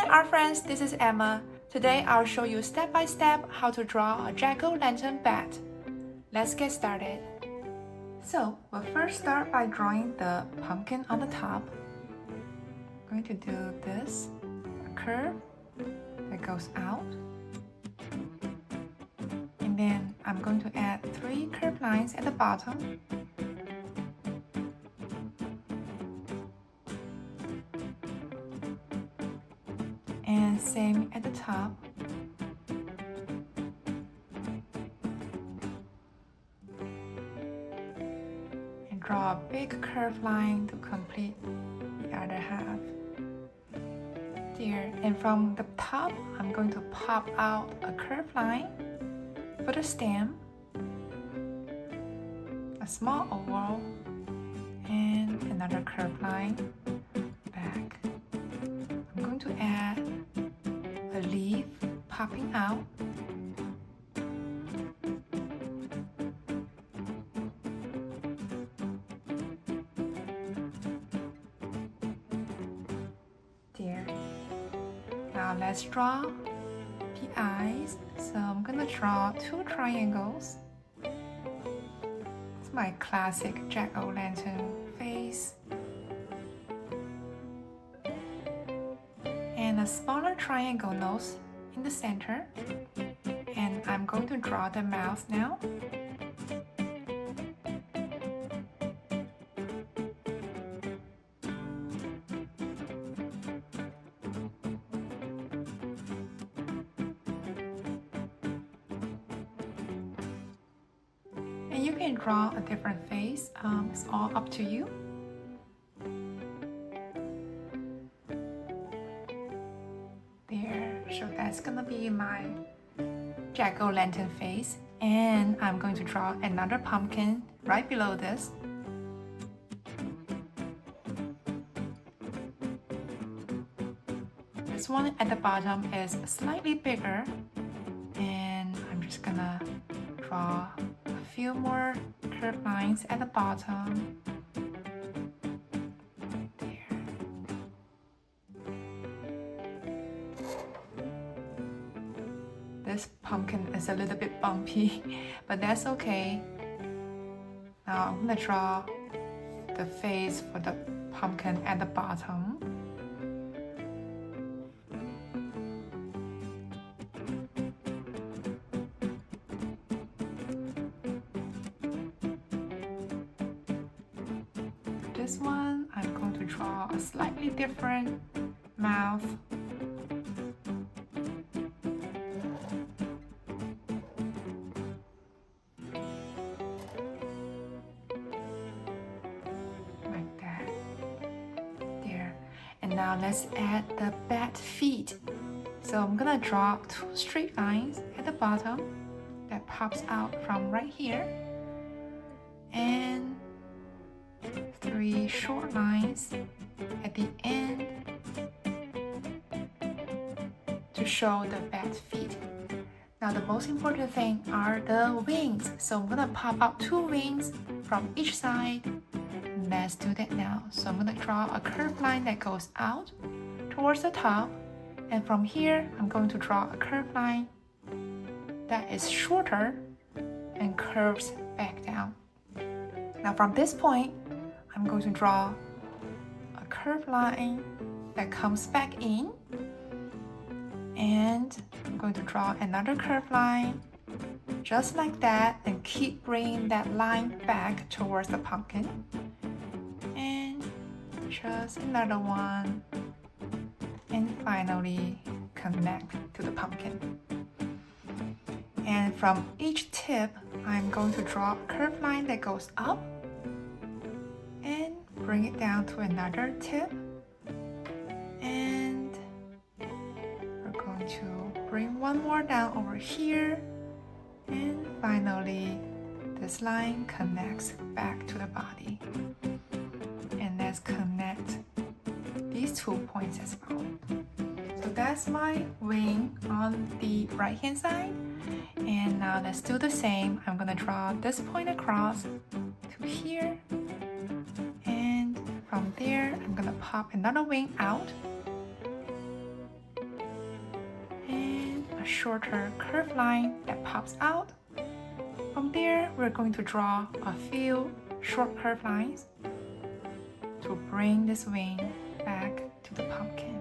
Hi art friends, this is Emma. Today I'll show you step by step how to draw a jack-o'-lantern bat. Let's get started. So we'll first start by drawing the pumpkin on the top. I'm going to do this, a curve that goes out. And then I'm going to add 3 curved lines at the bottom. And same at the top. And draw a big curved line to complete the other half. There, and from the top, I'm going to pop out a curved line for the stem, a small oval, and another curved line back. I'm going to add a leaf popping out. There. Now let's draw the eyes. So I'm gonna draw 2 triangles. It's my classic jack-o'-lantern face. And a smaller triangle nose in the center. And I'm going to draw the mouth now. And you can draw a different face, it's all up to you. There, so that's gonna be my jack-o'-lantern face. And I'm going to draw another pumpkin right below this. This one at the bottom is slightly bigger, and I'm just gonna draw a few more curved lines at the bottom. There. This pumpkin is a little bit bumpy, but that's okay. Now I'm gonna draw the face for the pumpkin at the bottom. This one, I'm going to draw a slightly different mouth. Like that. There. And now let's add the bat feet. So I'm gonna draw 2 straight lines at the bottom that pops out from right here. And 3 short lines at the end to show the bat feet. Now the most important thing are the wings. So I'm gonna pop out 2 wings from each side. Let's do that now. So I'm gonna draw a curved line that goes out towards the top. And from here, I'm going to draw a curved line that is shorter and curves back down. Now from this point, I'm going to draw a curved line that comes back in, and I'm going to draw another curved line just like that, and keep bringing that line back towards the pumpkin, and just another one, and finally connect to the pumpkin. And from each tip, I'm going to draw a curved line that goes up and bring it down to another tip, and we're going to bring one more down over here, and finally this line connects back to the body. And let's connect these 2 points as well. So that's my wing on the right hand side, and now let's do the same. I'm gonna draw this point across to here. From there, I'm gonna pop another wing out a shorter curved line that pops out. From there, we're going to draw a few short curved lines to bring this wing back to the pumpkin.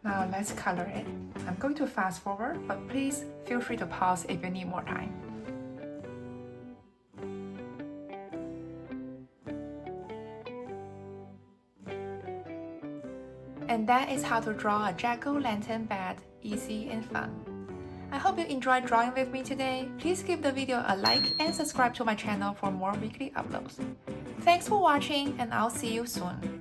Now let's color it. I'm going to fast forward, but please feel free to pause if you need more time. And that is how to draw a jack-o'-lantern bat, easy and fun. I hope you enjoyed drawing with me today. Please give the video a like and subscribe to my channel for more weekly uploads. Thanks for watching, and I'll see you soon.